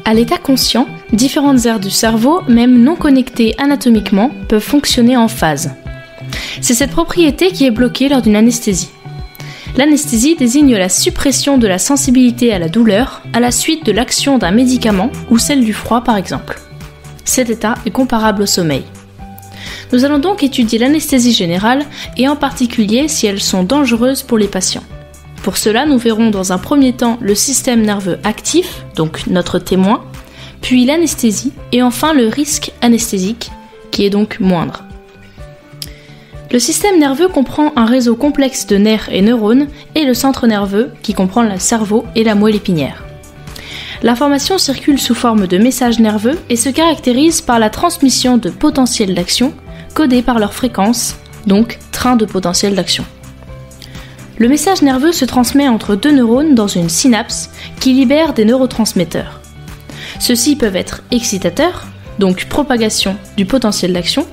À l'état conscient, différentes aires du cerveau, même non connectées anatomiquement, peuvent fonctionner en phase. C'est cette propriété qui est bloquée lors d'une anesthésie. L'anesthésie désigne la suppression de la sensibilité à la douleur à la suite de l'action d'un médicament ou celle du froid par exemple. Cet état est comparable au sommeil. Nous allons donc étudier l'anesthésie générale et en particulier si elles sont dangereuses pour les patients. Pour cela, nous verrons dans un premier temps le système nerveux actif, donc notre témoin, puis l'anesthésie et enfin le risque anesthésique, qui est donc moindre. Le système nerveux comprend un réseau complexe de nerfs et neurones et le centre nerveux qui comprend le cerveau et la moelle épinière. L'information circule sous forme de messages nerveux et se caractérise par la transmission de potentiels d'action codés par leur fréquence, donc train de potentiel d'action. Le message nerveux se transmet entre deux neurones dans une synapse qui libère des neurotransmetteurs. Ceux-ci peuvent être excitateurs, donc propagation du potentiel d'action,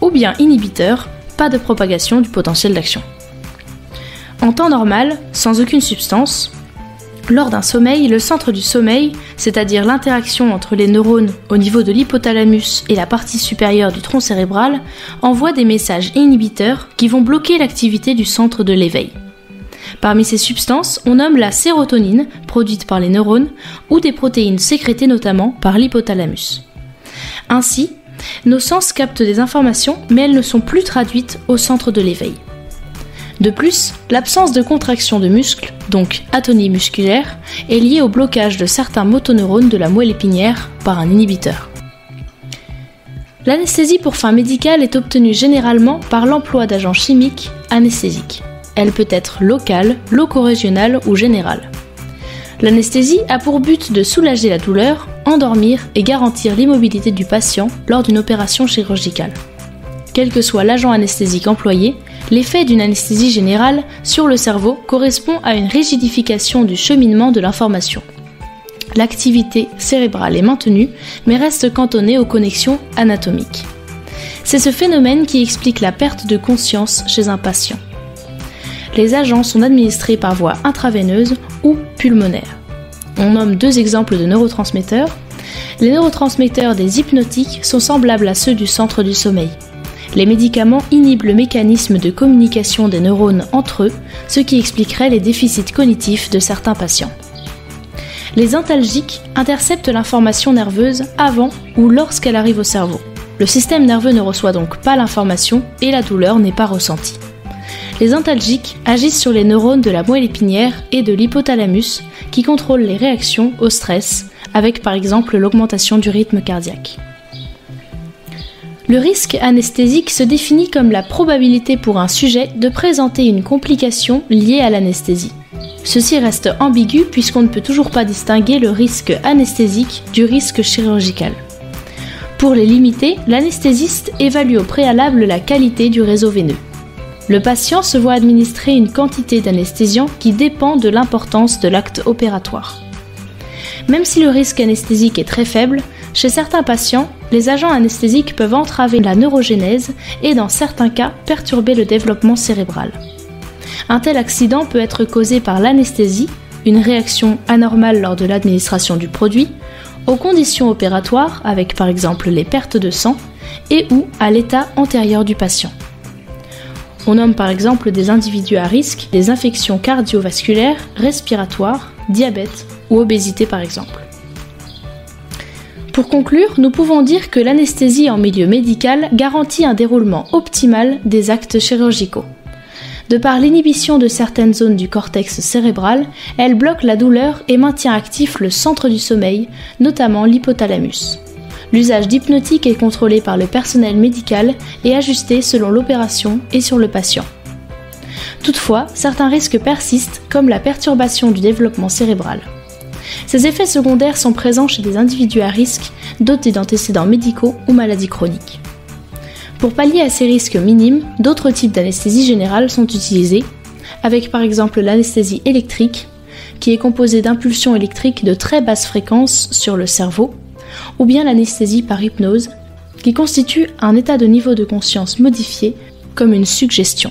ou bien inhibiteurs, pas de propagation du potentiel d'action. En temps normal, sans aucune substance, lors d'un sommeil, le centre du sommeil, c'est-à-dire l'interaction entre les neurones au niveau de l'hypothalamus et la partie supérieure du tronc cérébral, envoie des messages inhibiteurs qui vont bloquer l'activité du centre de l'éveil. Parmi ces substances, on nomme la sérotonine, produite par les neurones, ou des protéines sécrétées notamment par l'hypothalamus. Ainsi, nos sens captent des informations, mais elles ne sont plus traduites au centre de l'éveil. De plus, l'absence de contraction de muscles, donc atonie musculaire, est liée au blocage de certains motoneurones de la moelle épinière par un inhibiteur. L'anesthésie pour fin médicale est obtenue généralement par l'emploi d'agents chimiques anesthésiques. Elle peut être locale, loco-régionale ou générale. L'anesthésie a pour but de soulager la douleur, endormir et garantir l'immobilité du patient lors d'une opération chirurgicale. Quel que soit l'agent anesthésique employé, l'effet d'une anesthésie générale sur le cerveau correspond à une rigidification du cheminement de l'information. L'activité cérébrale est maintenue, mais reste cantonnée aux connexions anatomiques. C'est ce phénomène qui explique la perte de conscience chez un patient. Les agents sont administrés par voie intraveineuse ou pulmonaire. On nomme deux exemples de neurotransmetteurs. Les neurotransmetteurs des hypnotiques sont semblables à ceux du centre du sommeil. Les médicaments inhibent le mécanisme de communication des neurones entre eux, ce qui expliquerait les déficits cognitifs de certains patients. Les antalgiques interceptent l'information nerveuse avant ou lorsqu'elle arrive au cerveau. Le système nerveux ne reçoit donc pas l'information et la douleur n'est pas ressentie. Les antalgiques agissent sur les neurones de la moelle épinière et de l'hypothalamus qui contrôlent les réactions au stress, avec par exemple l'augmentation du rythme cardiaque. Le risque anesthésique se définit comme la probabilité pour un sujet de présenter une complication liée à l'anesthésie. Ceci reste ambigu puisqu'on ne peut toujours pas distinguer le risque anesthésique du risque chirurgical. Pour les limiter, l'anesthésiste évalue au préalable la qualité du réseau veineux. Le patient se voit administrer une quantité d'anesthésiant qui dépend de l'importance de l'acte opératoire. Même si le risque anesthésique est très faible, chez certains patients, les agents anesthésiques peuvent entraver la neurogénèse et dans certains cas perturber le développement cérébral. Un tel accident peut être causé par l'anesthésie, une réaction anormale lors de l'administration du produit, aux conditions opératoires avec par exemple les pertes de sang et ou à l'état antérieur du patient. On nomme par exemple des individus à risque, des infections cardiovasculaires, respiratoires, diabète ou obésité par exemple. Pour conclure, nous pouvons dire que l'anesthésie en milieu médical garantit un déroulement optimal des actes chirurgicaux. De par l'inhibition de certaines zones du cortex cérébral, elle bloque la douleur et maintient actif le centre du sommeil, notamment l'hypothalamus. L'usage d'hypnotiques est contrôlé par le personnel médical et ajusté selon l'opération et sur le patient. Toutefois, certains risques persistent, comme la perturbation du développement cérébral. Ces effets secondaires sont présents chez des individus à risque, dotés d'antécédents médicaux ou maladies chroniques. Pour pallier à ces risques minimes, d'autres types d'anesthésie générale sont utilisés, avec par exemple l'anesthésie électrique, qui est composée d'impulsions électriques de très basse fréquence sur le cerveau, ou bien l'anesthésie par hypnose, qui constitue un état de niveau de conscience modifié comme une suggestion.